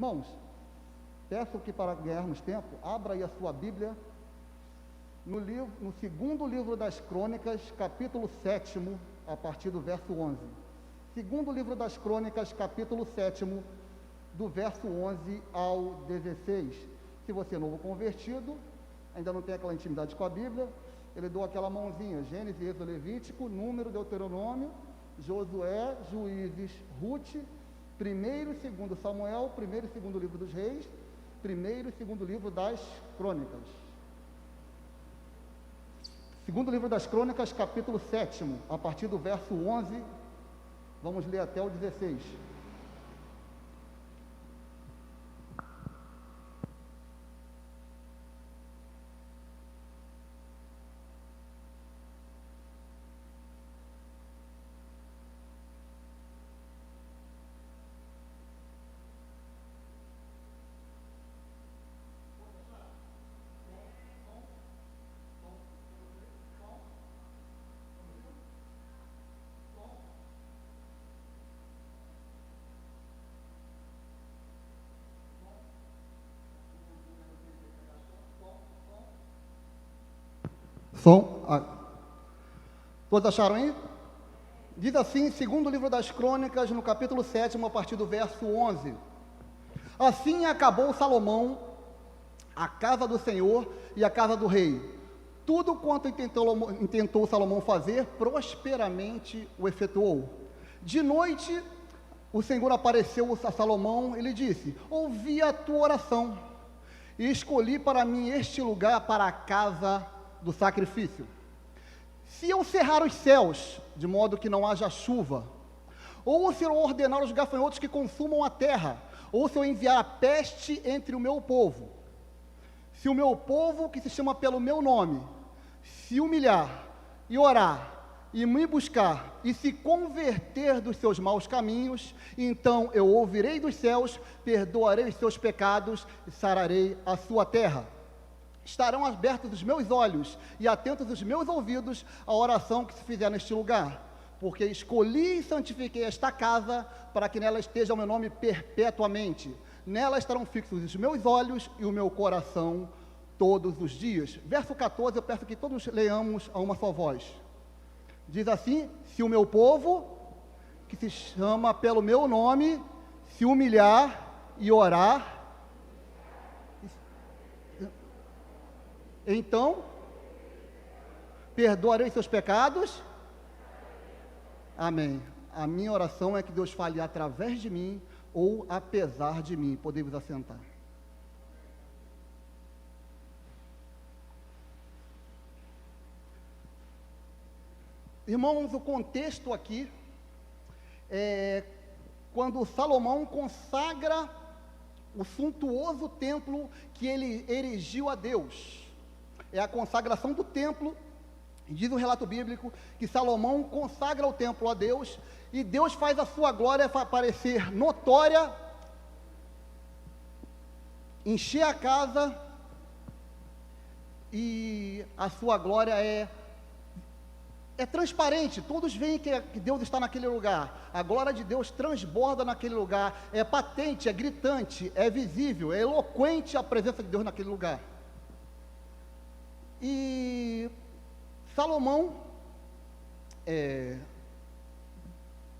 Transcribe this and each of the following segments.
Irmãos, peço que para ganharmos tempo, abra aí a sua Bíblia no segundo livro das Crônicas, capítulo 7, a partir do verso 11. Segundo livro das Crônicas, capítulo 7, do verso 11 ao 16. Se você é novo convertido, ainda não tem aquela intimidade com a Bíblia, ele deu aquela mãozinha: Gênesis, Êxodo, Levítico, Número, Deuteronômio, Josué, Juízes, Ruth, primeiro e segundo Samuel, primeiro e segundo livro dos Reis, primeiro e segundo livro das Crônicas. Segundo livro das Crônicas, capítulo 7, a partir do verso 11, vamos ler até o 16. Todos acharam aí? Diz assim, segundo livro das Crônicas, no capítulo 7, a partir do verso 11: Assim acabou Salomão a casa do Senhor e a casa do rei. Tudo quanto intentou Salomão fazer, prosperamente o efetuou. De noite, o Senhor apareceu a Salomão e lhe disse: ouvi a tua oração e escolhi para mim este lugar para a casa do sacrifício. Se eu cerrar os céus, de modo que não haja chuva, ou se eu ordenar os gafanhotos que consumam a terra, ou se eu enviar a peste entre o meu povo, se o meu povo, que se chama pelo meu nome, se humilhar e orar, e me buscar, e se converter dos seus maus caminhos, então eu ouvirei dos céus, perdoarei os seus pecados e sararei a sua terra. Estarão abertos os meus olhos e atentos os meus ouvidos à oração que se fizer neste lugar, porque escolhi e santifiquei esta casa para que nela esteja o meu nome perpetuamente. Nela estarão fixos os meus olhos e o meu coração todos os dias. Verso 14, eu peço que todos leamos a uma só voz. Diz assim: se o meu povo, que se chama pelo meu nome, se humilhar e orar, então perdoarei seus pecados. Amém. A minha oração é que Deus fale através de mim ou apesar de mim. Podemos assentar. Irmãos, o contexto aqui é quando Salomão consagra o suntuoso templo que ele erigiu a Deus. É a consagração do templo. Diz o relato bíblico que Salomão consagra o templo a Deus, e Deus faz a sua glória parecer notória, encher a casa, e a sua glória é transparente. Todos veem que Deus está naquele lugar. A glória de Deus transborda naquele lugar, é patente, é gritante, é visível, é eloquente a presença de Deus naquele lugar. E Salomão,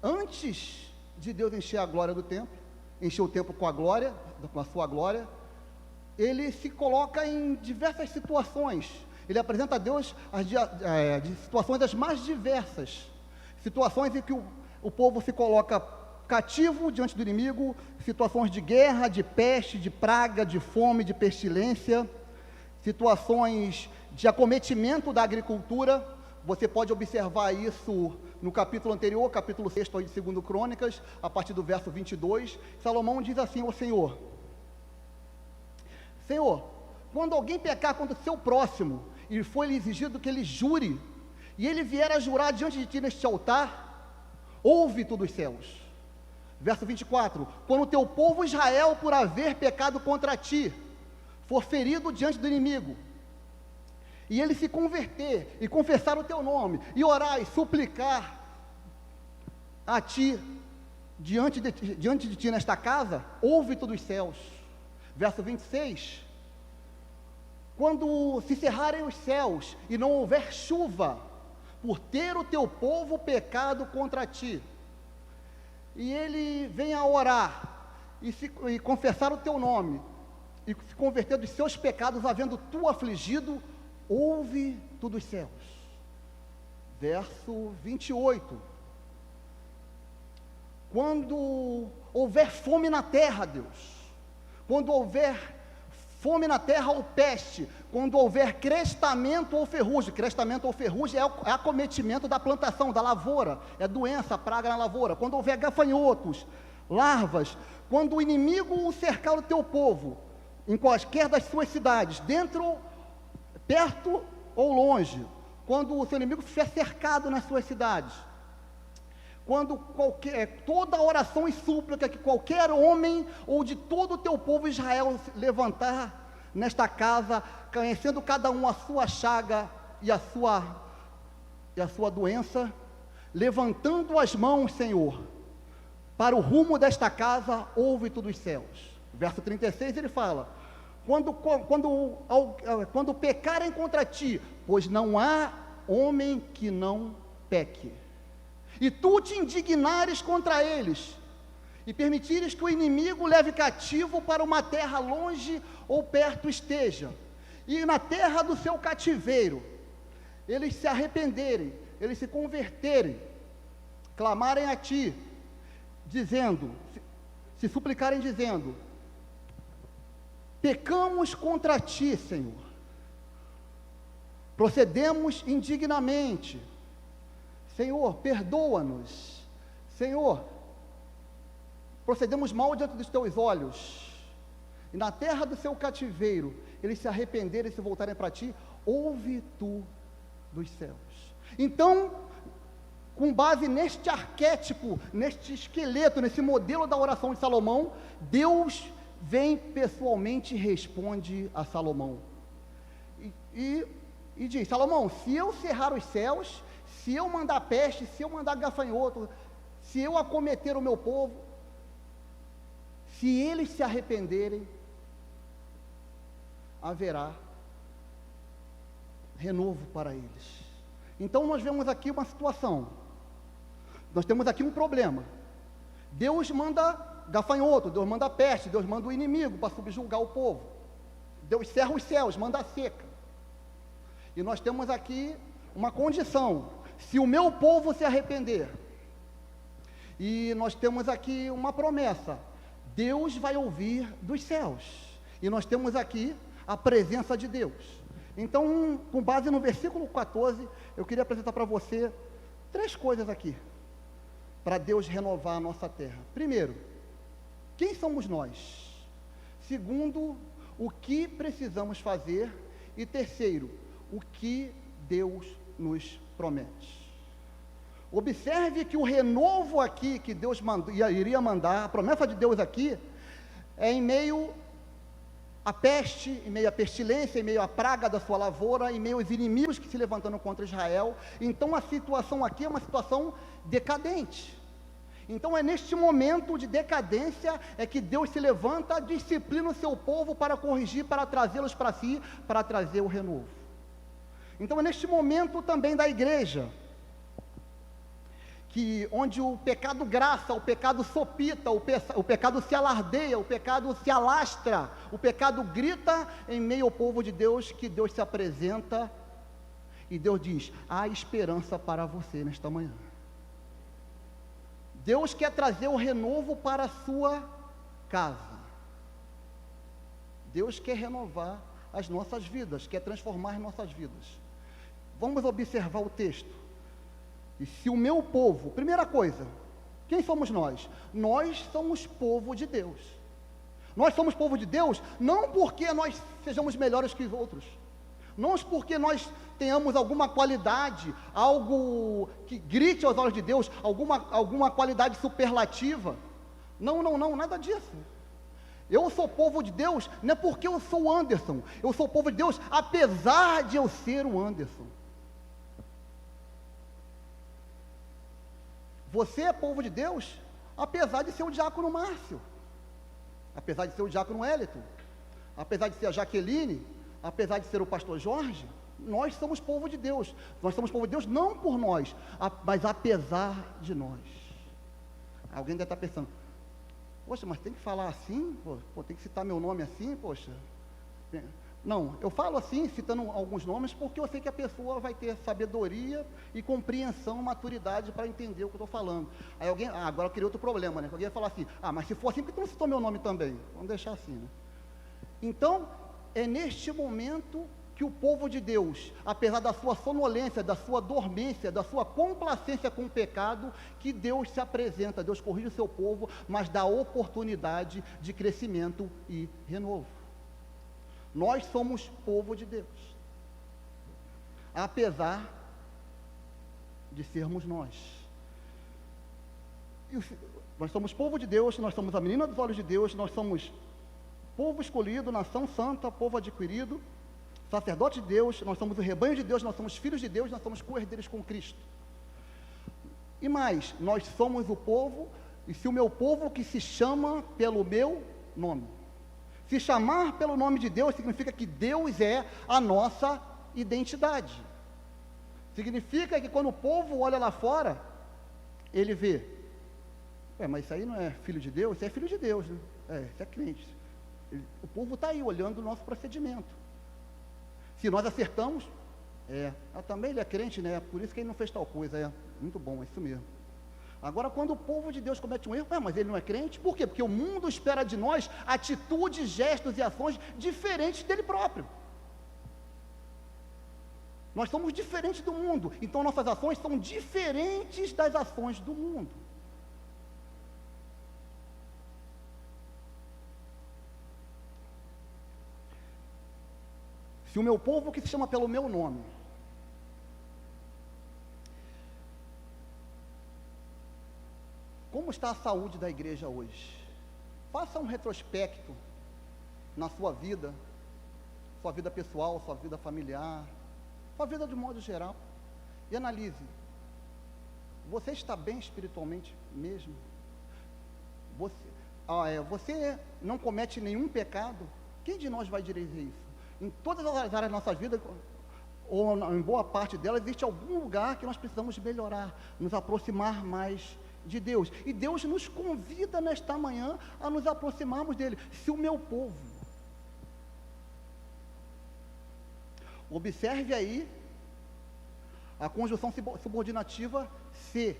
antes de Deus encher a glória do templo, encher o templo com a glória, com a sua glória, ele se coloca em diversas situações. Ele apresenta a Deus de situações as mais diversas, situações em que o povo se coloca cativo diante do inimigo, situações de guerra, de peste, de praga, de fome, de pestilência, situações de acometimento da agricultura. Você pode observar isso no capítulo anterior, capítulo 6 de 2 Crônicas, a partir do verso 22, Salomão diz assim ao Senhor: Senhor, quando alguém pecar contra o seu próximo, e foi-lhe exigido que ele jure, e ele vier a jurar diante de ti neste altar, ouve tu dos céus. Verso 24, quando o teu povo Israel, por haver pecado contra ti, for ferido diante do inimigo, e ele se converter, e confessar o teu nome, e orar e suplicar a ti, diante de ti nesta casa, ouve tu dos céus. Verso 26, quando se cerrarem os céus e não houver chuva, por ter o teu povo pecado contra ti, e ele venha orar, e confessar o teu nome, e se converter dos seus pecados, havendo tu afligido, ouve tu dos céus. Verso 28, quando houver fome na terra, Deus, quando houver fome na terra ou peste, quando houver crestamento ou ferrugem é acometimento da plantação, da lavoura, é doença, praga na lavoura, quando houver gafanhotos, larvas, quando o inimigo cercar o teu povo, em quaisquer das suas cidades, dentro, perto ou longe, quando o seu inimigo estiver cercado nas suas cidades, quando toda oração e súplica que qualquer homem ou de todo o teu povo Israel levantar nesta casa, conhecendo cada um a sua chaga e a sua doença, levantando as mãos, Senhor, para o rumo desta casa, ouve tu dos céus. Verso 36 ele fala, quando pecarem contra ti, pois não há homem que não peque, e tu te indignares contra eles, e permitires que o inimigo leve cativo para uma terra longe ou perto esteja, e na terra do seu cativeiro, eles se arrependerem, eles se converterem, clamarem a ti, dizendo, se suplicarem dizendo, pecamos contra ti, Senhor, procedemos indignamente, Senhor, perdoa-nos, Senhor, procedemos mal diante dos teus olhos, e na terra do seu cativeiro, eles se arrependerem e se voltarem para ti, ouve tu dos céus. Então, com base neste arquétipo, neste esqueleto, nesse modelo da oração de Salomão, Deus vem pessoalmente e responde a Salomão, e diz, Salomão, se eu cerrar os céus, se eu mandar peste, se eu mandar gafanhoto, se eu acometer o meu povo, se eles se arrependerem, haverá renovo para eles. Então nós vemos aqui uma situação, nós temos aqui um problema, Deus manda gafanhoto, Deus manda peste, Deus manda o inimigo para subjugar o povo, Deus cerra os céus, manda a seca, e nós temos aqui uma condição, se o meu povo se arrepender, e nós temos aqui uma promessa, Deus vai ouvir dos céus, e nós temos aqui a presença de Deus. Então, com base no versículo 14, eu queria apresentar para você 3 coisas aqui, para Deus renovar a nossa terra. Primeiro, quem somos nós? Segundo, o que precisamos fazer? E terceiro, o que Deus nos promete. Observe que o renovo aqui que Deus iria mandar, a promessa de Deus aqui, é em meio à peste, em meio à pestilência, em meio à praga da sua lavoura, em meio aos inimigos que se levantando contra Israel. Então a situação aqui é uma situação decadente. Então é neste momento de decadência é que Deus se levanta, disciplina o seu povo para corrigir, para trazê-los para si, para trazer o renovo. Então é neste momento também da igreja, onde o pecado graça, o pecado sopita, o pecado se alardeia, o pecado se alastra, o pecado grita em meio ao povo de Deus, que Deus se apresenta, e Deus diz, há esperança para você nesta manhã. Deus quer trazer o renovo para a sua casa, Deus quer renovar as nossas vidas, quer transformar as nossas vidas. Vamos observar o texto. E se o meu povo, primeira coisa, quem somos nós? Nós somos povo de Deus. Nós somos povo de Deus não porque nós sejamos melhores que os outros, não porque nós tenhamos alguma qualidade, algo que grite aos olhos de Deus, alguma qualidade superlativa. Não, nada disso. Eu sou povo de Deus não é porque eu sou o Anderson, eu sou povo de Deus apesar de eu ser o Anderson. Você é povo de Deus, apesar de ser o diácono Márcio, apesar de ser o diácono Wellington, apesar de ser a Jaqueline, apesar de ser o pastor Jorge, nós somos povo de Deus. Nós somos povo de Deus não por nós, mas apesar de nós. Alguém deve estar pensando, poxa, mas tem que falar assim? Pô, tem que citar meu nome assim? Poxa. Não, eu falo assim, citando alguns nomes, porque eu sei que a pessoa vai ter sabedoria e compreensão, maturidade para entender o que eu estou falando. Aí alguém, agora eu queria outro problema, né? Alguém vai falar assim, mas se for assim, por que tu não citou meu nome também? Vamos deixar assim, né? Então, é neste momento que o povo de Deus, apesar da sua sonolência, da sua dormência, da sua complacência com o pecado, que Deus se apresenta, Deus corrige o seu povo, mas dá oportunidade de crescimento e renovo. Nós somos povo de Deus, apesar de sermos nós. Nós somos povo de Deus, nós somos a menina dos olhos de Deus, nós somos povo escolhido, nação santa, povo adquirido, sacerdote de Deus, nós somos o rebanho de Deus, nós somos filhos de Deus, nós somos co-herdeiros com Cristo. E mais, nós somos o povo, e se o meu povo que se chama pelo meu nome. Se chamar pelo nome de Deus, significa que Deus é a nossa identidade. Significa que quando o povo olha lá fora, ele vê, mas isso aí não é filho de Deus? Isso é filho de Deus, né? Isso é crente. O povo está aí olhando o nosso procedimento. Se nós acertamos, também ele é crente, né? Por isso que ele não fez tal coisa, muito bom, é isso mesmo. Agora, quando o povo de Deus comete um erro, mas ele não é crente, por quê? Porque o mundo espera de nós atitudes, gestos e ações diferentes dele próprio. Nós somos diferentes do mundo, então nossas ações são diferentes das ações do mundo. Se o meu povo que se chama pelo meu nome, como está a saúde da igreja hoje? Faça um retrospecto na sua vida pessoal, sua vida familiar, sua vida de modo geral, e analise, você está bem espiritualmente mesmo? Você não comete nenhum pecado? Quem de nós vai dizer isso? Em todas as áreas da nossa vida, ou em boa parte delas, existe algum lugar que nós precisamos melhorar, nos aproximar mais de Deus, e Deus nos convida nesta manhã a nos aproximarmos dele. Se o meu povo, observe aí a conjunção subordinativa se,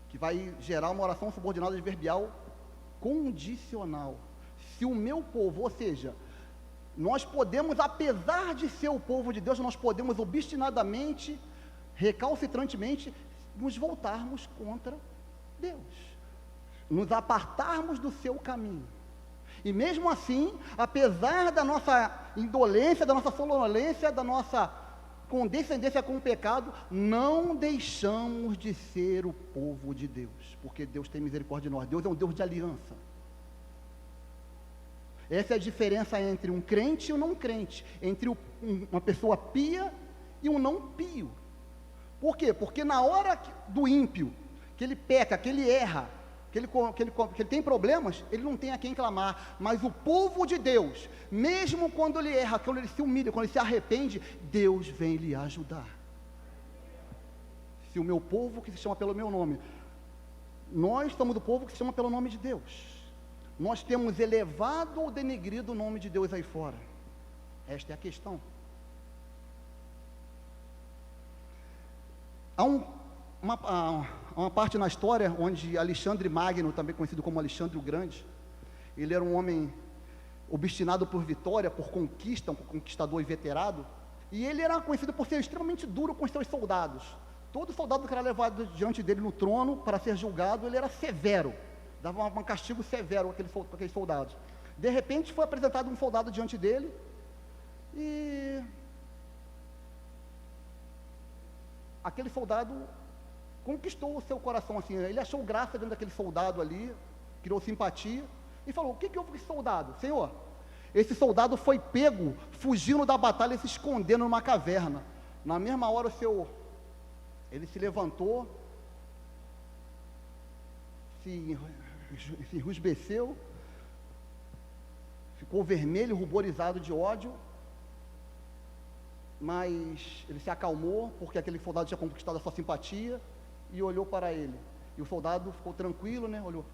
que vai gerar uma oração subordinada adverbial condicional. Se o meu povo, ou seja, nós podemos, apesar de ser o povo de Deus, nós podemos obstinadamente, recalcitrantemente, nos voltarmos contra Deus, nos apartarmos do seu caminho. E mesmo assim, apesar da nossa indolência, da nossa sonolência, da nossa condescendência com o pecado, não deixamos de ser o povo de Deus, porque Deus tem misericórdia de nós. Deus é um Deus de aliança. Essa é a diferença entre um crente e um não crente, entre uma pessoa pia e um não pio. Por quê? Porque na hora do ímpio, que ele peca, que ele erra, que ele tem problemas, ele não tem a quem clamar. Mas o povo de Deus, mesmo quando ele erra, quando ele se humilha, quando ele se arrepende, Deus vem lhe ajudar. Se o meu povo que se chama pelo meu nome, nós somos o povo que se chama pelo nome de Deus. Nós temos elevado ou denegrido o nome de Deus aí fora? Esta é a questão. Há uma parte na história onde Alexandre Magno, também conhecido como Alexandre o Grande, ele era um homem obstinado por vitória, por conquista, um conquistador inveterado, e ele era conhecido por ser extremamente duro com os seus soldados. Todo soldado que era levado diante dele no trono para ser julgado, ele era severo, dava um castigo severo para aqueles soldados. De repente foi apresentado um soldado diante dele, e aquele soldado conquistou o seu coração, assim, ele achou graça dentro daquele soldado ali, criou simpatia, e falou: o que houve com esse soldado? Senhor, esse soldado foi pego, fugindo da batalha e se escondendo numa caverna. Na mesma hora ele se levantou, se enrusbeceu, ficou vermelho, ruborizado de ódio, mas ele se acalmou, porque aquele soldado tinha conquistado a sua simpatia, e olhou para ele. E o soldado ficou tranquilo, né? Olhou.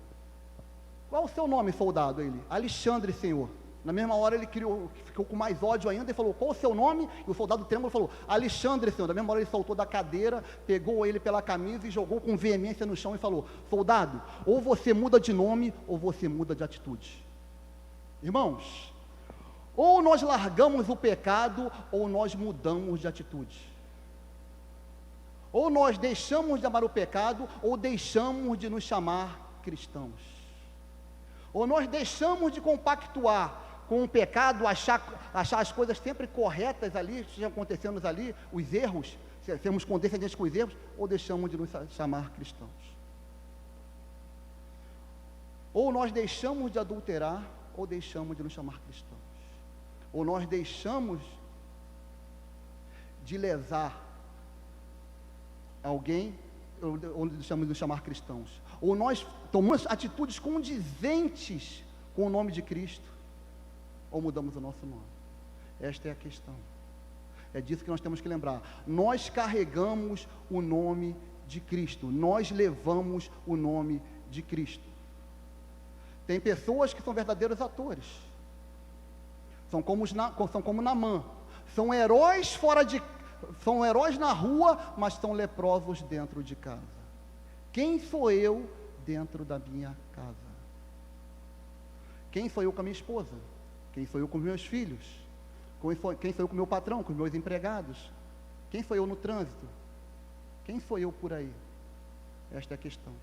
Qual o seu nome, soldado? Ele, Alexandre, senhor. Na mesma hora ele ficou com mais ódio ainda e falou, qual o seu nome? E o soldado trêmulo falou, Alexandre, senhor. Na mesma hora ele soltou da cadeira, pegou ele pela camisa e jogou com veemência no chão e falou, soldado, ou você muda de nome, ou você muda de atitude. Irmãos, ou nós largamos o pecado, ou nós mudamos de atitude. Ou nós deixamos de amar o pecado, ou deixamos de nos chamar cristãos. Ou nós deixamos de compactuar com o pecado, achar as coisas sempre corretas ali, estejam acontecendo ali, os erros, sermos condescendentes com os erros, ou deixamos de nos chamar cristãos. Ou nós deixamos de adulterar, ou deixamos de nos chamar cristãos. Ou nós deixamos de lesar alguém, ou deixamos de nos chamar cristãos. Ou nós tomamos atitudes condizentes com o nome de Cristo, ou mudamos o nosso nome. Esta é a questão. É disso que nós temos que lembrar. Nós carregamos o nome de Cristo. Nós levamos o nome de Cristo. Tem pessoas que são verdadeiros atores. São como Naamã. São heróis são heróis na rua, mas são leprosos dentro de casa. Quem sou eu dentro da minha casa? Quem sou eu com a minha esposa? Quem sou eu com os meus filhos? Quem sou eu com o meu patrão, com os meus empregados? Quem sou eu no trânsito? Quem sou eu por aí? Esta é a questão.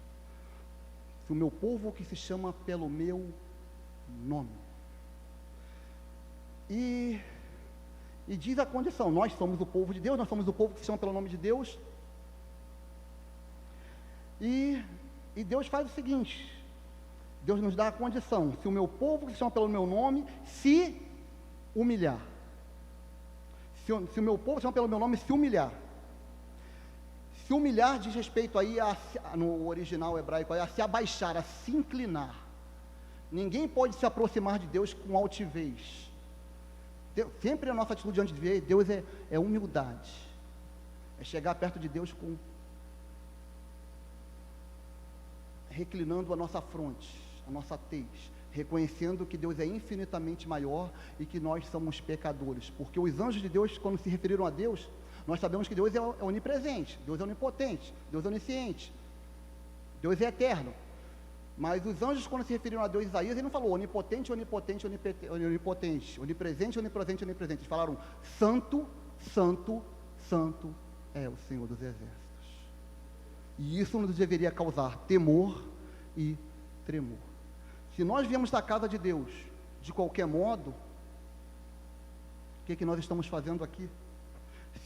Se o meu povo que se chama pelo meu nome. E diz a condição, nós somos o povo de Deus, nós somos o povo que se chama pelo nome de Deus. E Deus faz o seguinte, Deus nos dá a condição, se o meu povo que se chama pelo meu nome se humilhar. Se o meu povo que se chama pelo meu nome se humilhar. Se humilhar diz respeito aí, no original hebraico, a se abaixar, a se inclinar. Ninguém pode se aproximar de Deus com altivez. Sempre a nossa atitude diante de Deus é humildade. É chegar perto de Deus reclinando a nossa fronte, a nossa tez, reconhecendo que Deus é infinitamente maior e que nós somos pecadores. Porque os anjos de Deus, quando se referiram a Deus, nós sabemos que Deus é onipresente, Deus é onipotente, Deus é onisciente, Deus é eterno. Mas os anjos, quando se referiram a Deus, Isaías, ele não falou onipotente, onipotente, onipotente, onipresente, onipresente, onipresente. Eles falaram santo, santo, santo é o Senhor dos exércitos. E isso nos deveria causar temor e tremor. Se nós viemos da casa de Deus de qualquer modo, o que nós estamos fazendo aqui?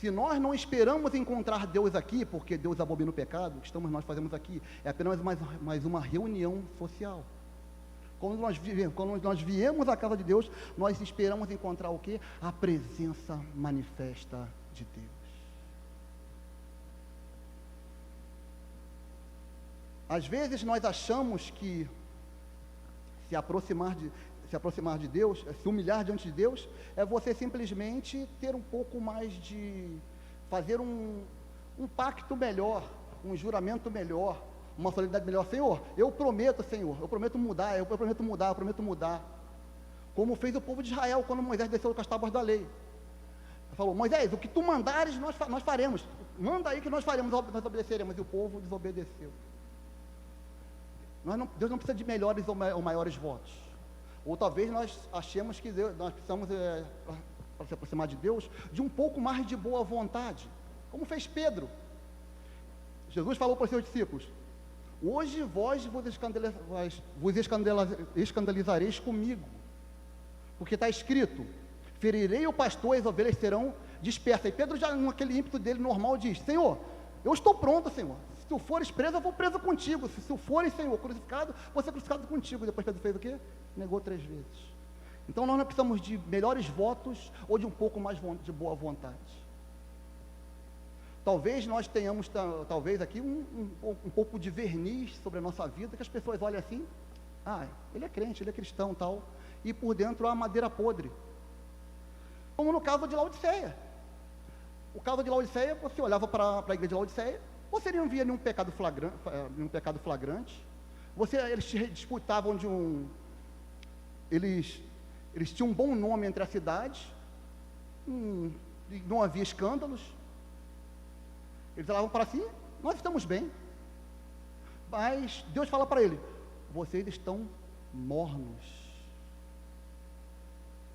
Se nós não esperamos encontrar Deus aqui, porque Deus abomina o pecado, o que nós fazemos aqui é apenas mais uma reunião social. Quando nós viemos à casa de Deus, nós esperamos encontrar o quê? A presença manifesta de Deus. Às vezes nós achamos que se aproximar de Deus, se humilhar diante de Deus, é você simplesmente ter um pouco mais de, fazer um pacto melhor, um juramento melhor, uma solenidade melhor. Senhor, eu prometo mudar, eu prometo mudar. Como fez o povo de Israel, quando Moisés desceu com as tábuas da lei. Ele falou, Moisés, o que tu mandares, nós faremos. Manda aí que nós faremos, nós obedeceremos. E o povo desobedeceu. Deus não precisa de melhores ou maiores votos. Ou talvez nós achemos que nós precisamos, para se aproximar de Deus, de um pouco mais de boa vontade, como fez Pedro. Jesus falou para os seus discípulos, hoje vós vos escandalizareis comigo, porque está escrito, ferirei o pastor e as ovelhas serão dispersas. E Pedro já, naquele ímpeto dele normal, diz, Senhor, eu estou pronto, Senhor. Se tu fores preso, eu vou preso contigo. Se tu fores, Senhor, crucificado, vou ser crucificado contigo. Depois Pedro fez o quê? Negou 3 vezes. Então nós não precisamos de melhores votos ou de um pouco mais de boa vontade. talvez nós tenhamos, talvez aqui, um pouco de verniz sobre a nossa vida, que as pessoas olham assim, ele é crente, ele é cristão, tal, e por dentro há madeira podre. Como no caso de Laodiceia. O caso de Laodiceia, você olhava para a igreja de Laodiceia, você não via nenhum pecado flagrante, eles disputavam eles tinham um bom nome entre a cidade, não havia escândalos, eles falavam para si, nós estamos bem, mas Deus fala para ele, vocês estão mornos.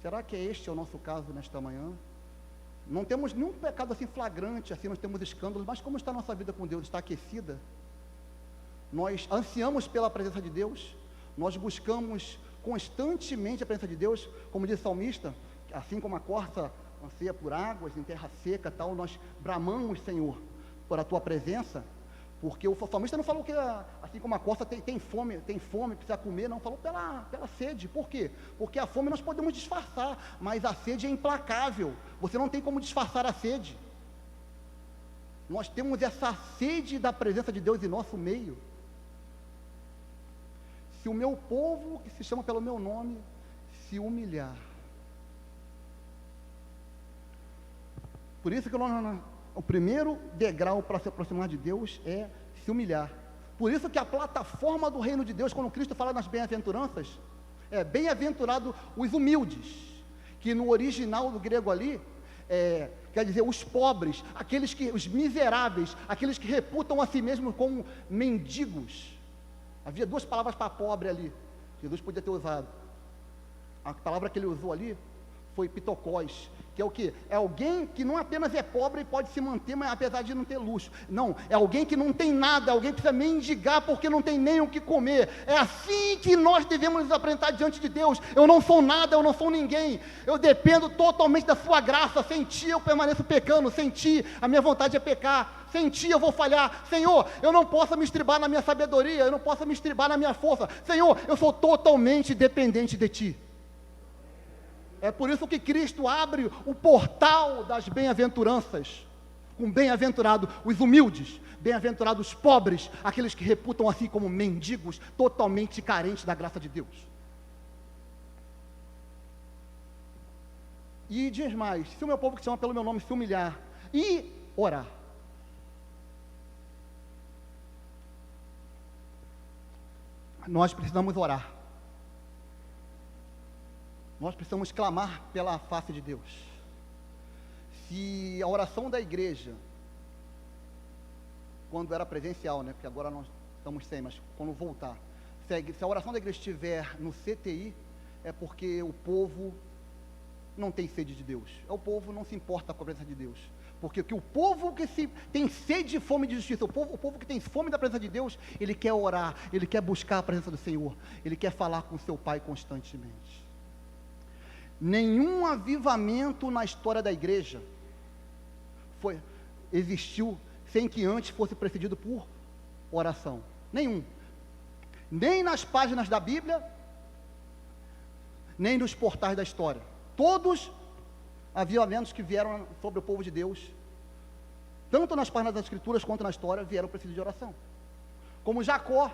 Será que este é o nosso caso nesta manhã? Não temos nenhum pecado assim flagrante, assim nós temos escândalos, mas como está a nossa vida com Deus? Está aquecida? Nós ansiamos pela presença de Deus, nós buscamos constantemente a presença de Deus, como diz o salmista, assim como a corça anseia por águas, em terra seca, tal, nós bramamos, Senhor, por a Tua presença, porque o salmista não falou que, assim como a corça tem fome, precisa comer, não, falou pela sede. Por quê? Porque a fome nós podemos disfarçar, mas a sede é implacável, você não tem como disfarçar a sede. Nós temos essa sede da presença de Deus em nosso meio. Se o meu povo, que se chama pelo meu nome, se humilhar. Por isso que o primeiro degrau para se aproximar de Deus é se humilhar. Por isso que a plataforma do reino de Deus, quando Cristo fala nas bem-aventuranças, é bem-aventurado os humildes, que no original do grego ali, quer dizer, os pobres, os miseráveis, aqueles que reputam a si mesmos como mendigos. Havia duas palavras para pobre ali, Jesus podia ter usado. A palavra que ele usou ali foi pitocós, que é o quê? É alguém que não apenas é pobre e pode se manter, mas apesar de não ter luxo. Não, é alguém que não tem nada, alguém que precisa mendigar porque não tem nem o que comer. É assim que nós devemos nos apresentar diante de Deus. Eu não sou nada, eu não sou ninguém. Eu dependo totalmente da sua graça. Sem Ti eu permaneço pecando, sem Ti a minha vontade é pecar. Sem Ti eu vou falhar. Senhor, eu não posso me estribar na minha sabedoria, eu não posso me estribar na minha força. Senhor, eu sou totalmente dependente de Ti. É por isso que Cristo abre o portal das bem-aventuranças, com bem-aventurado os humildes, bem-aventurados os pobres, aqueles que reputam assim como mendigos, totalmente carentes da graça de Deus. E diz mais, se o meu povo que se chama pelo meu nome se humilhar e orar, nós precisamos orar. Nós precisamos clamar pela face de Deus. Se a oração da igreja, quando era presencial, porque agora nós estamos sem, mas quando voltar, se a oração da igreja estiver no CTI, é porque o povo não tem sede de Deus. O povo não se importa com a presença de Deus. Porque o povo que tem sede e fome de justiça, o povo que tem fome da presença de Deus, ele quer orar, ele quer buscar a presença do Senhor, ele quer falar com o seu Pai constantemente. Nenhum avivamento na história da igreja existiu sem que antes fosse precedido por oração. Nenhum. Nem nas páginas da Bíblia, nem nos portais da história. Todos avivamentos que vieram sobre o povo de Deus, tanto nas páginas das Escrituras quanto na história, vieram precedidos de oração. Como Jacó,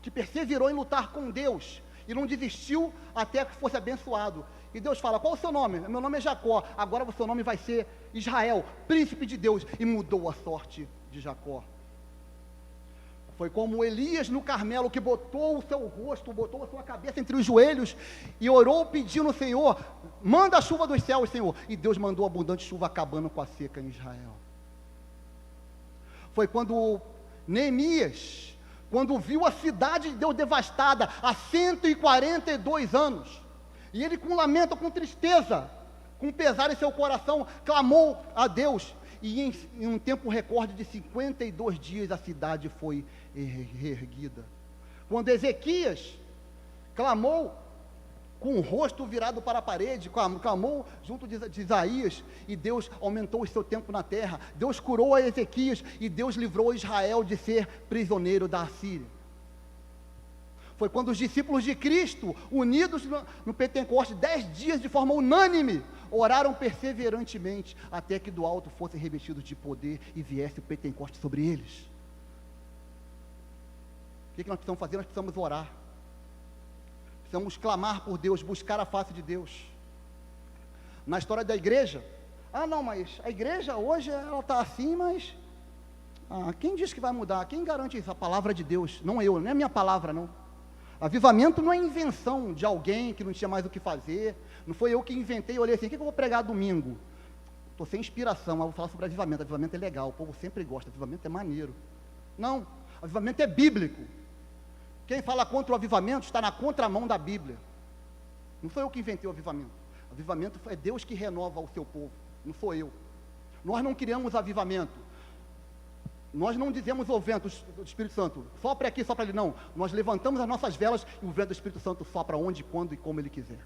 que perseverou em lutar com Deus e não desistiu até que fosse abençoado. E Deus fala, qual é o seu nome? Meu nome é Jacó, agora o seu nome vai ser Israel, príncipe de Deus, e mudou a sorte de Jacó. Foi como Elias no Carmelo, que botou o seu rosto, botou a sua cabeça entre os joelhos, e orou pedindo ao Senhor, manda a chuva dos céus, Senhor, e Deus mandou abundante chuva, acabando com a seca em Israel. Foi quando Neemias, quando viu a cidade de Deus devastada, há 142 anos, e ele com lamento, com tristeza, com pesar em seu coração, clamou a Deus, e em um tempo recorde de 52 dias, a cidade foi reerguida. Quando Ezequias clamou, com o rosto virado para a parede, clamou junto de Isaías, e Deus aumentou o seu tempo na terra, Deus curou a Ezequias, e Deus livrou Israel de ser prisioneiro da Assíria. Foi quando os discípulos de Cristo, unidos no Pentecostes, 10 dias de forma unânime, oraram perseverantemente, até que do alto fossem revestidos de poder e viesse o Pentecoste sobre eles. O que nós precisamos fazer? Nós precisamos orar. Precisamos clamar por Deus, buscar a face de Deus. Na história da igreja, não, mas a igreja hoje ela está assim, mas quem diz que vai mudar? Quem garante isso? A palavra de Deus, não eu, não é minha palavra, não. Avivamento não é invenção de alguém que não tinha mais o que fazer. Não foi eu que inventei e olhei assim, o que eu vou pregar domingo? Estou sem inspiração, vou falar sobre avivamento. Avivamento é legal, o povo sempre gosta, avivamento é maneiro. Não, avivamento é bíblico. Quem fala contra o avivamento está na contramão da Bíblia. Não foi eu que inventei o avivamento. O avivamento é Deus que renova o seu povo, não sou eu. Nós não criamos avivamento. Nós não dizemos o vento do Espírito Santo, sopra aqui, sopra ali, não. Nós levantamos as nossas velas e o vento do Espírito Santo sopra onde, quando e como Ele quiser.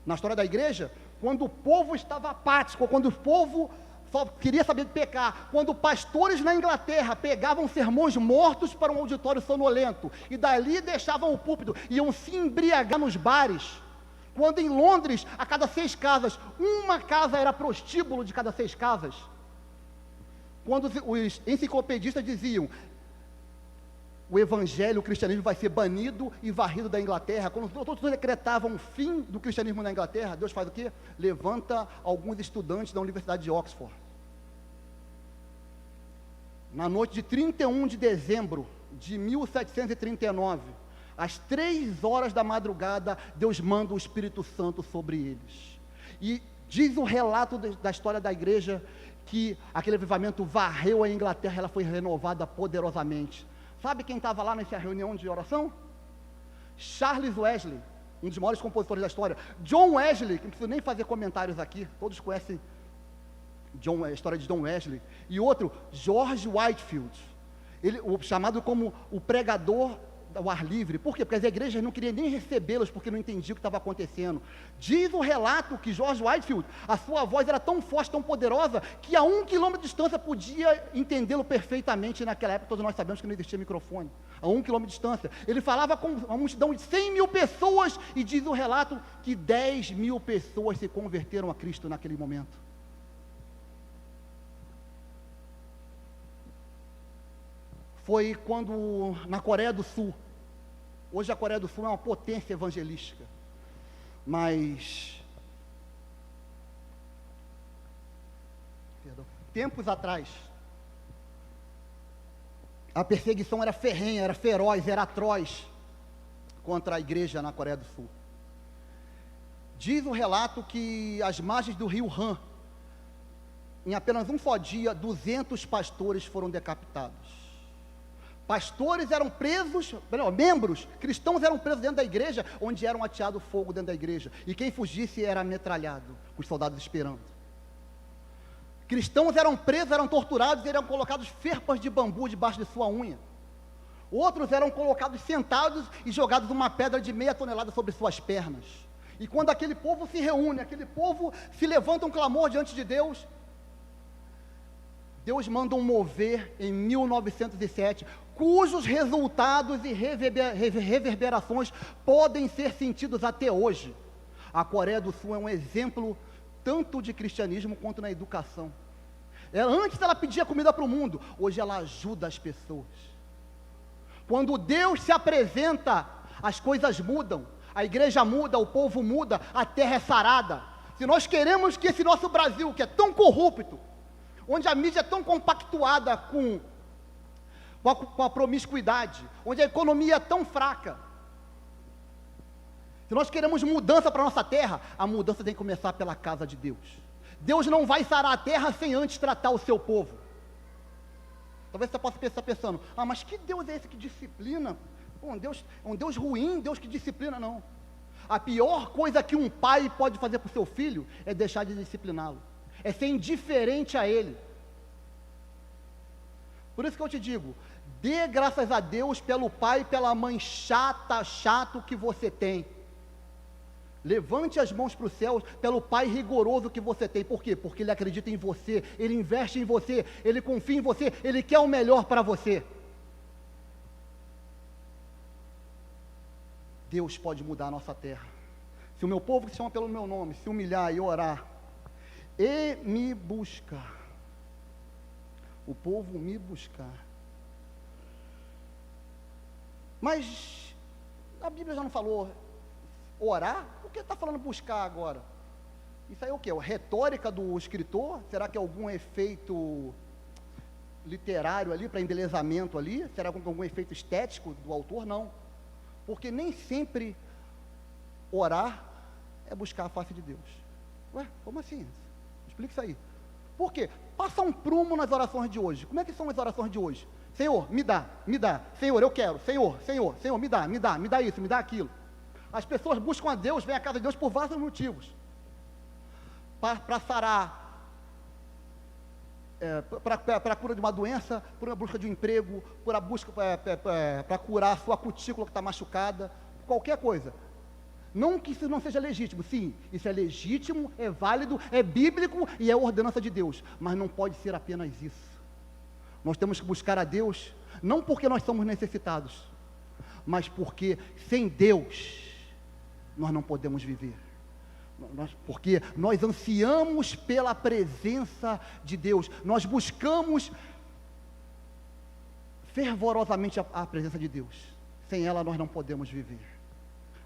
Na história da igreja, quando o povo estava apático, quando o povo só queria saber de pecar, quando pastores na Inglaterra pegavam sermões mortos para um auditório sonolento, e dali deixavam o púlpito, iam se embriagar nos bares, quando em Londres, a cada 6 casas, uma casa era prostíbulo de cada 6 casas, quando os enciclopedistas diziam, o evangelho, o cristianismo vai ser banido e varrido da Inglaterra, quando todos decretavam o fim do cristianismo na Inglaterra, Deus faz o quê? Levanta alguns estudantes da Universidade de Oxford. Na noite de 31 de dezembro de 1739, às 3 horas da madrugada, Deus manda o Espírito Santo sobre eles. E diz o relato da história da igreja, que aquele avivamento varreu a Inglaterra, ela foi renovada poderosamente. Sabe quem estava lá nessa reunião de oração? Charles Wesley, um dos maiores compositores da história. John Wesley, que não preciso nem fazer comentários aqui, todos conhecem a história de John Wesley. E outro, George Whitefield, o chamado como o pregador ao ar livre. Por quê? Porque as igrejas não queriam nem recebê-los, porque não entendiam o que estava acontecendo. Diz o relato que George Whitefield, a sua voz era tão forte, tão poderosa, que a 1 quilômetro de distância podia entendê-lo perfeitamente. Naquela época todos nós sabemos que não existia microfone. A 1 quilômetro de distância, ele falava com uma multidão de 100 mil pessoas, e diz o relato que 10 mil pessoas se converteram a Cristo naquele momento. Foi quando, na Coreia do Sul, hoje a Coreia do Sul é uma potência evangelística, mas, tempos atrás, a perseguição era ferrenha, era feroz, era atroz, contra a igreja na Coreia do Sul. Diz o relato que às margens do rio Han, em apenas um só dia, 200 pastores foram decapitados. Pastores eram presos, membros cristãos eram presos dentro da igreja, onde eram ateado fogo dentro da igreja, e quem fugisse era metralhado, com os soldados esperando. Cristãos eram presos, eram torturados, e eram colocados ferpas de bambu debaixo de sua unha. Outros eram colocados sentados e jogados uma pedra de 0,5 tonelada sobre suas pernas. E quando aquele povo se reúne, aquele povo se levanta um clamor diante de Deus, Deus manda um mover em 1907, cujos resultados e reverberações podem ser sentidos até hoje. A Coreia do Sul é um exemplo tanto de cristianismo quanto na educação. Antes ela pedia comida para o mundo, hoje ela ajuda as pessoas. Quando Deus se apresenta, as coisas mudam, a igreja muda, o povo muda, a terra é sarada. Se nós queremos que esse nosso Brasil, que é tão corrupto, onde a mídia é tão compactuada com a promiscuidade, onde a economia é tão fraca, se nós queremos mudança para a nossa terra, a mudança tem que começar pela casa de Deus. Deus não vai sarar a terra sem antes tratar o seu povo. Talvez você possa estar pensando, mas que Deus é esse que disciplina? Um Deus ruim, Deus que disciplina, não. A pior coisa que um pai pode fazer para o seu filho é deixar de discipliná-lo, é ser indiferente a ele. Por isso que eu te digo, dê graças a Deus pelo pai e pela mãe chato que você tem. Levante as mãos para os céus pelo pai rigoroso que você tem. Por quê? Porque ele acredita em você, ele investe em você, ele confia em você, ele quer o melhor para você. Deus pode mudar a nossa terra. Se o meu povo que se chama pelo meu nome se humilhar e orar e me buscar, o povo me buscar. Mas a Bíblia já não falou orar? Por que está falando buscar agora? Isso aí é o quê? A retórica do escritor? Será que é algum efeito literário ali, para embelezamento ali? Será que é algum efeito estético do autor? Não. Porque nem sempre orar é buscar a face de Deus. Ué, como assim? Explica isso aí. Por quê? Passa um prumo nas orações de hoje. Como é que são as orações de hoje? Senhor, me dá. Senhor, eu quero. Senhor, me dá isso, me dá aquilo. As pessoas buscam a Deus, vêm à casa de Deus por vários motivos. Para sarar, para a cura de uma doença, por a busca de um emprego, por a busca para curar a sua cutícula que está machucada, qualquer coisa. Não que isso não seja legítimo, sim, isso é legítimo, é válido, é bíblico e é ordenança de Deus, mas não pode ser apenas isso. Nós temos que buscar a Deus, não porque nós somos necessitados, mas porque sem Deus nós não podemos viver. Porque nós ansiamos pela presença de Deus, nós buscamos fervorosamente a presença de Deus, sem ela nós não podemos viver.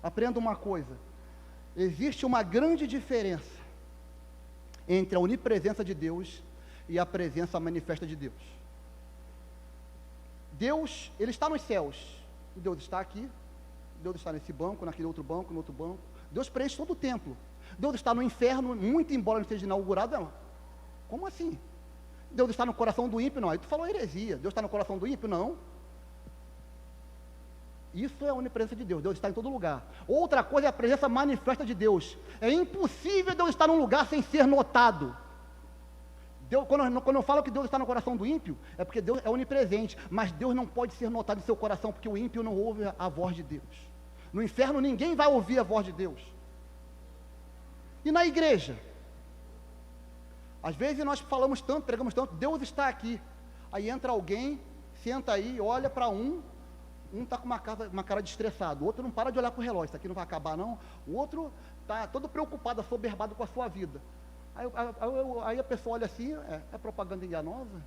Aprenda uma coisa, existe uma grande diferença entre a onipresença de Deus e a presença manifesta de Deus. Deus, Ele está nos céus, Deus está aqui, Deus está nesse banco, naquele outro banco, no outro banco, Deus preenche todo o templo. Deus está no inferno, muito embora não esteja inaugurado, não. Como assim? Deus está no coração do ímpio? Não, aí tu falou heresia. Deus está no coração do ímpio? Não. Isso é a onipresença de Deus, Deus está em todo lugar. Outra coisa é a presença manifesta de Deus. É impossível Deus estar num lugar sem ser notado. Quando eu falo que Deus está no coração do ímpio, é porque Deus é onipresente, mas Deus não pode ser notado em seu coração, porque o ímpio não ouve a voz de Deus. No inferno ninguém vai ouvir a voz de Deus. E na igreja? Às vezes nós falamos tanto, pregamos tanto, Deus está aqui. Aí entra alguém, senta aí, olha para um está com uma cara de estressado, o outro não para de olhar para o relógio, isso aqui não vai acabar não, o outro está todo preocupado, assoberbado com a sua vida. Aí a pessoa olha assim, é propaganda enganosa?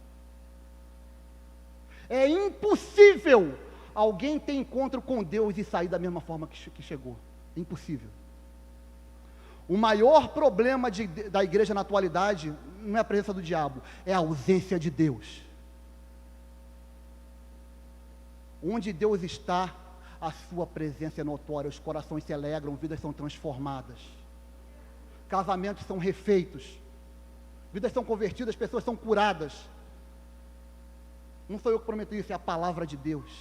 É impossível alguém ter encontro com Deus e sair da mesma forma que chegou. É impossível. O maior problema da igreja na atualidade não é a presença do diabo, é a ausência de Deus. Onde Deus está, a sua presença é notória, os corações se alegram, vidas são transformadas, casamentos são refeitos, vidas são convertidas, pessoas são curadas. Não sou eu que prometo isso, é a palavra de Deus.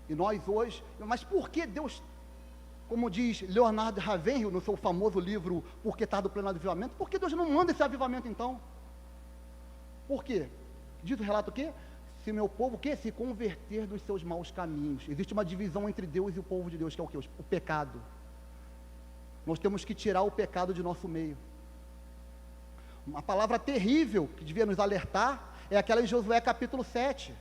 E nós hoje, mas por que Deus, como diz Leonardo Ravenhill no seu famoso livro Por que Tarda o Pleno Avivamento, por que Deus não manda esse avivamento então? Por quê? Diz o relato o quê? Se meu povo, o quê? Se converter dos seus maus caminhos. Existe uma divisão entre Deus e o povo de Deus, que é o quê? O pecado. Nós temos que tirar o pecado de nosso meio. Uma palavra terrível que devia nos alertar é aquela em Josué capítulo 7.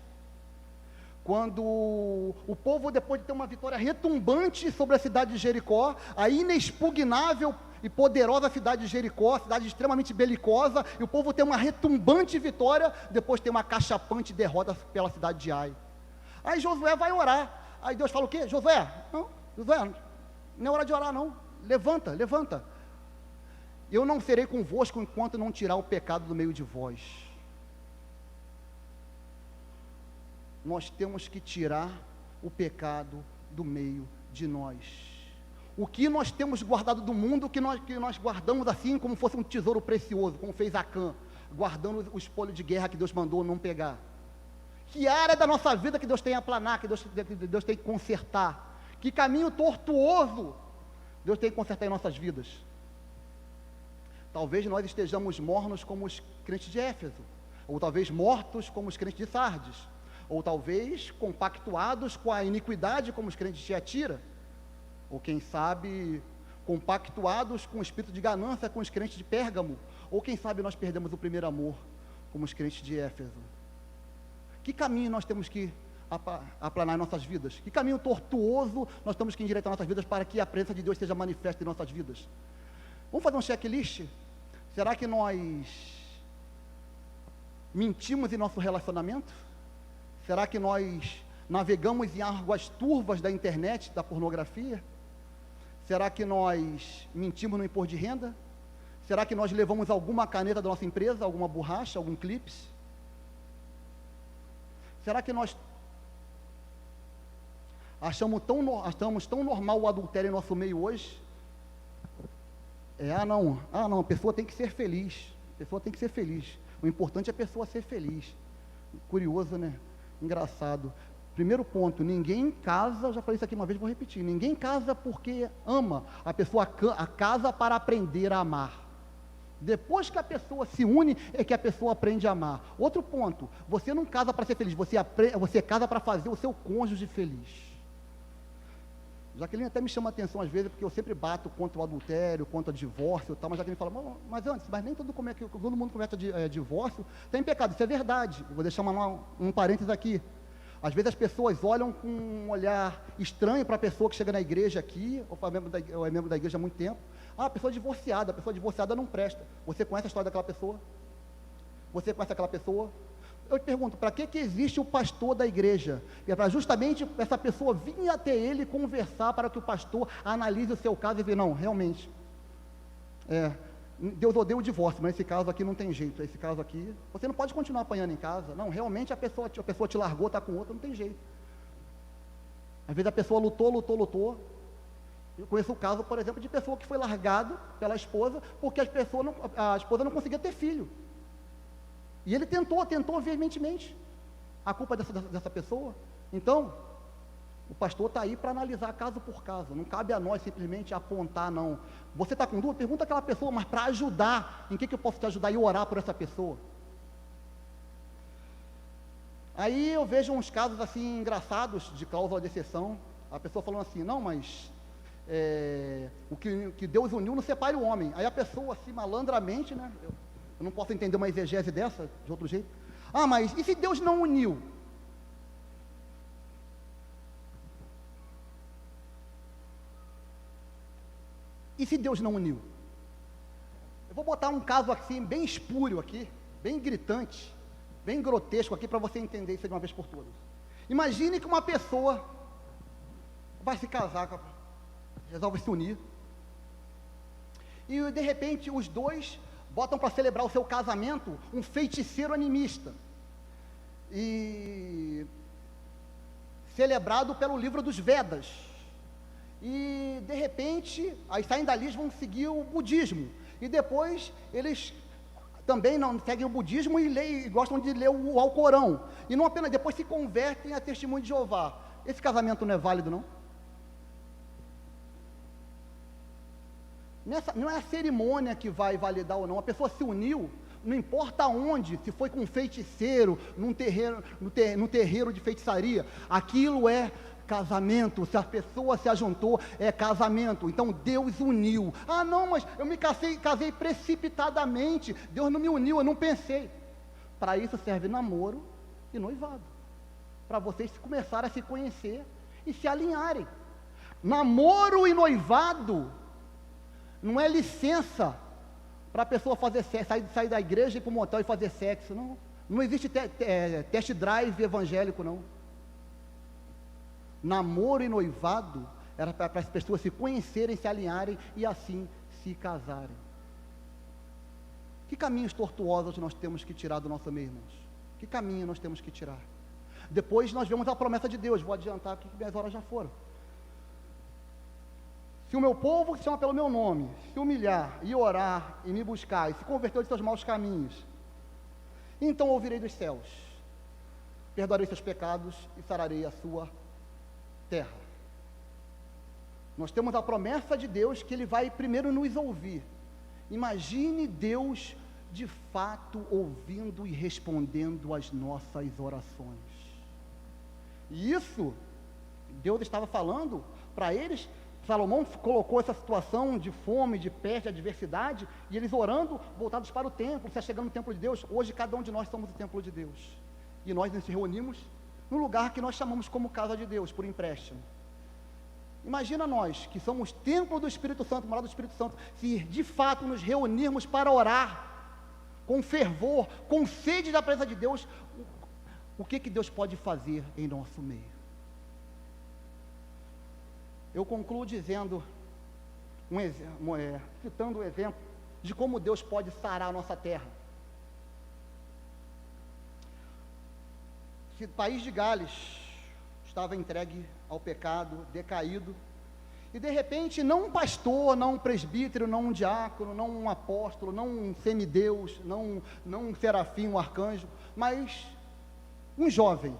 Quando o povo, depois de ter uma vitória retumbante sobre a cidade de Jericó, a inexpugnável e poderosa cidade de Jericó, cidade extremamente belicosa, e o povo tem uma retumbante vitória, depois tem uma cachapante derrota pela cidade de Ai. Aí Josué vai orar, aí Deus fala o quê? Josué, não é hora de orar não, levanta, eu não serei convosco enquanto não tirar o pecado do meio de vós. Nós temos que tirar o pecado do meio de nós. O que nós temos guardado do mundo, que nós guardamos assim como fosse um tesouro precioso, como fez Acã, guardando o espólio de guerra que Deus mandou não pegar. Que área da nossa vida que Deus tem a aplanar, que Deus tem que consertar? Que caminho tortuoso Deus tem que consertar em nossas vidas? Talvez nós estejamos mornos como os crentes de Éfeso, ou talvez mortos como os crentes de Sardes, ou talvez compactuados com a iniquidade como os crentes de Tiatira, ou quem sabe compactuados com o espírito de ganância com os crentes de Pérgamo, ou quem sabe nós perdemos o primeiro amor como os crentes de Éfeso. Que caminho nós temos que aplanar em nossas vidas? Que caminho tortuoso nós temos que endireitar nossas vidas para que a presença de Deus seja manifesta em nossas vidas? Vamos fazer um checklist? Será que nós mentimos em nosso relacionamento? Será que nós navegamos em águas turvas da internet, da pornografia? Será que nós mentimos no imposto de renda? Será que nós levamos alguma caneta da nossa empresa, alguma borracha, algum clips? Será que nós achamos tão normal o adultério em nosso meio hoje? Não, a pessoa tem que ser feliz, o importante é a pessoa ser feliz. Curioso, né? Engraçado. Primeiro ponto, ninguém casa, eu já falei isso aqui uma vez, vou repetir, ninguém casa porque ama, a pessoa casa para aprender a amar. Depois que a pessoa se une, é que a pessoa aprende a amar. Outro ponto, você não casa para ser feliz, você casa para fazer o seu cônjuge feliz. Jaqueline até me chama a atenção às vezes, porque eu sempre bato contra o adultério, contra o divórcio e tal, mas Jaqueline fala, mas nem todo mundo comete divórcio, tem pecado, isso é verdade. Eu vou deixar um parênteses aqui. Às vezes as pessoas olham com um olhar estranho para a pessoa que chega na igreja aqui, ou é membro da igreja há muito tempo. A pessoa divorciada não presta. Você conhece a história daquela pessoa? Você conhece aquela pessoa? Eu te pergunto, para que existe o pastor da igreja? É para justamente essa pessoa vir até ele conversar, para que o pastor analise o seu caso e ver, não, realmente, Deus odeia o divórcio, mas esse caso aqui não tem jeito, esse caso aqui, você não pode continuar apanhando em casa, não, realmente a pessoa te largou, está com outra, não tem jeito. Às vezes a pessoa lutou, eu conheço o caso, por exemplo, de pessoa que foi largado pela esposa, porque a esposa não conseguia ter filho, e ele tentou veementemente, a culpa dessa pessoa. Então, o pastor está aí para analisar caso por caso, não cabe a nós simplesmente apontar, não. Você está com dúvida? Pergunta àquela pessoa, mas para ajudar, em que eu posso te ajudar e orar por essa pessoa? Aí eu vejo uns casos assim engraçados, de cláusula de exceção, a pessoa falando assim, não, mas o que Deus uniu não separe o homem. Aí a pessoa assim, malandramente, né, eu não posso entender uma exegese dessa, de outro jeito, mas e se Deus não uniu? E se Deus não uniu? Eu vou botar um caso assim, bem espúrio aqui, bem gritante, bem grotesco aqui, para você entender isso de uma vez por todas. Imagine que uma pessoa vai se casar, resolve se unir, e de repente os dois botam para celebrar o seu casamento um feiticeiro animista, e celebrado pelo livro dos Vedas. E de repente, aí saem dali, eles vão seguir o budismo, e depois eles também não seguem o budismo e gostam de ler o Alcorão, e não apenas, depois se convertem a Testemunho de Jeová. Esse casamento não é válido, não? Não é a cerimônia que vai validar ou não, a pessoa se uniu, não importa onde, se foi com um feiticeiro, num terreiro de feitiçaria, aquilo é casamento. Se a pessoa se ajuntou, é casamento. Então Deus uniu. Não, mas eu me casei precipitadamente, Deus não me uniu, eu não pensei. Para isso serve namoro e noivado, para vocês começarem a se conhecer e se alinharem. Namoro e noivado não é licença para a pessoa fazer sexo, sair da igreja e ir para o motel e fazer sexo. Não existe test drive evangélico, não. Namoro e noivado era para as pessoas se conhecerem, se alinharem e assim se casarem. Que caminhos tortuosos nós temos que tirar do nosso meio, irmãos? Que caminho nós temos que tirar? Depois nós vemos a promessa de Deus. Vou adiantar aqui que minhas horas já foram. Se o meu povo, que se chama pelo meu nome, se humilhar e orar e me buscar e se converter de seus maus caminhos, então ouvirei dos céus, perdoarei seus pecados e sararei a sua terra. Nós temos a promessa de Deus que Ele vai primeiro nos ouvir. Imagine Deus de fato ouvindo e respondendo às nossas orações. E isso, Deus estava falando para eles. Salomão colocou essa situação de fome, de peste, de adversidade, e eles orando, voltados para o templo, se chegando no templo de Deus. Hoje cada um de nós somos o templo de Deus, e nós nos reunimos no lugar que nós chamamos como casa de Deus, por empréstimo. Imagina nós, que somos templo do Espírito Santo, morada do Espírito Santo, se de fato nos reunirmos para orar, com fervor, com sede da presença de Deus, o que Deus pode fazer em nosso meio? Eu concluo dizendo, citando o exemplo de como Deus pode sarar a nossa terra. Se o país de Gales estava entregue ao pecado, decaído, e de repente não um pastor, não um presbítero, não um diácono, não um apóstolo, não um semideus, não um serafim, um arcanjo, mas um jovem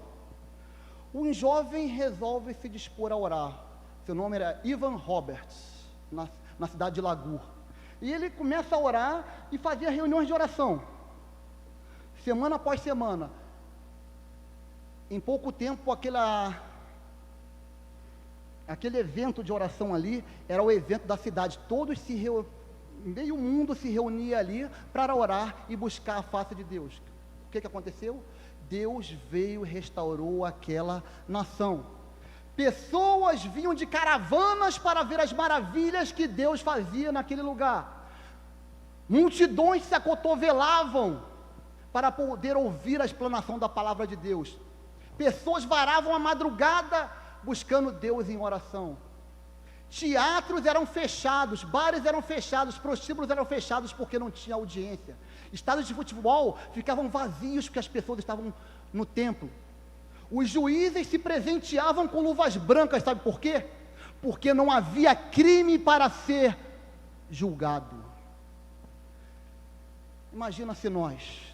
resolve se dispor a orar. Seu nome era Ivan Roberts, na cidade de Lagour, e ele começa a orar e fazia reuniões de oração, semana após semana. Em pouco tempo, aquele evento de oração ali, era o evento da cidade, meio mundo se reunia ali, para orar e buscar a face de Deus. O que aconteceu? Deus veio e restaurou aquela nação, pessoas vinham de caravanas para ver as maravilhas que Deus fazia naquele lugar, multidões se acotovelavam para poder ouvir a explanação da palavra de Deus, pessoas varavam a madrugada buscando Deus em oração, teatros eram fechados, bares eram fechados, prostíbulos eram fechados porque não tinha audiência, estádios de futebol ficavam vazios porque as pessoas estavam no templo, os juízes se presenteavam com luvas brancas, sabe por quê? Porque não havia crime para ser julgado. Imagina se nós,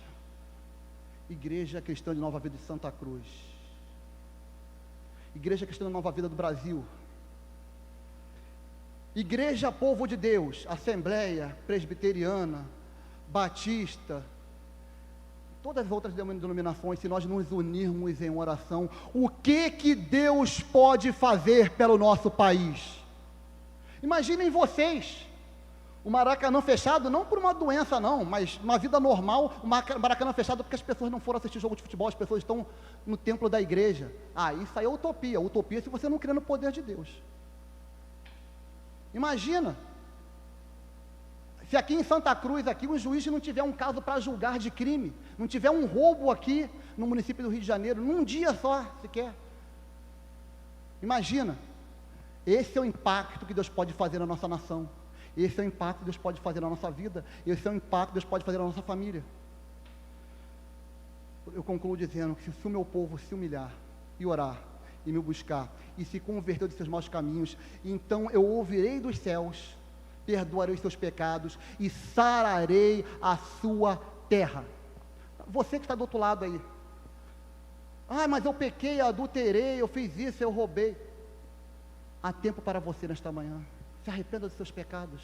Igreja Cristã de Nova Vida de Santa Cruz, Igreja Cristã de Nova Vida do Brasil, Igreja Povo de Deus, Assembleia Presbiteriana, Batista, todas as outras denominações, se nós nos unirmos em oração, o que Deus pode fazer pelo nosso país? Imaginem vocês, o Maracanã fechado, não por uma doença não, mas uma vida normal, o Maracanã fechado porque as pessoas não foram assistir jogo de futebol, as pessoas estão no templo da igreja. Isso aí é utopia, utopia se você não crê no poder de Deus. Imagina, se aqui em Santa Cruz, um juiz não tiver um caso para julgar de crime, não tiver um roubo aqui no município do Rio de Janeiro, num dia só, sequer. Imagina, esse é o impacto que Deus pode fazer na nossa nação, esse é o impacto que Deus pode fazer na nossa vida, esse é o impacto que Deus pode fazer na nossa família. Eu concluo dizendo que se o meu povo se humilhar e orar, e me buscar, e se converter dos seus maus caminhos, então eu ouvirei dos céus, perdoarei os seus pecados e sararei a sua terra. Você que está do outro lado aí, mas eu pequei, eu adulterei, eu fiz isso, eu roubei. Há tempo para você nesta manhã. Se arrependa dos seus pecados,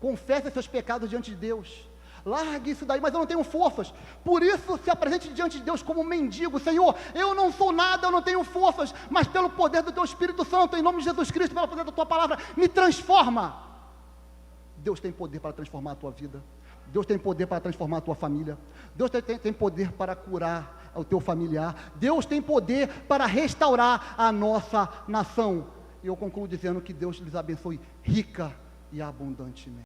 confesse os seus pecados diante de Deus, largue isso daí. Mas eu não tenho forças, por isso se apresente diante de Deus como um mendigo. Senhor, eu não sou nada, eu não tenho forças, mas pelo poder do teu Espírito Santo, em nome de Jesus Cristo, pelo poder da tua palavra, me transforma. Deus tem poder para transformar a tua vida, Deus tem poder para transformar a tua família, Deus tem poder para curar o teu familiar, Deus tem poder para restaurar a nossa nação. E eu concluo dizendo que Deus lhes abençoe rica e abundantemente.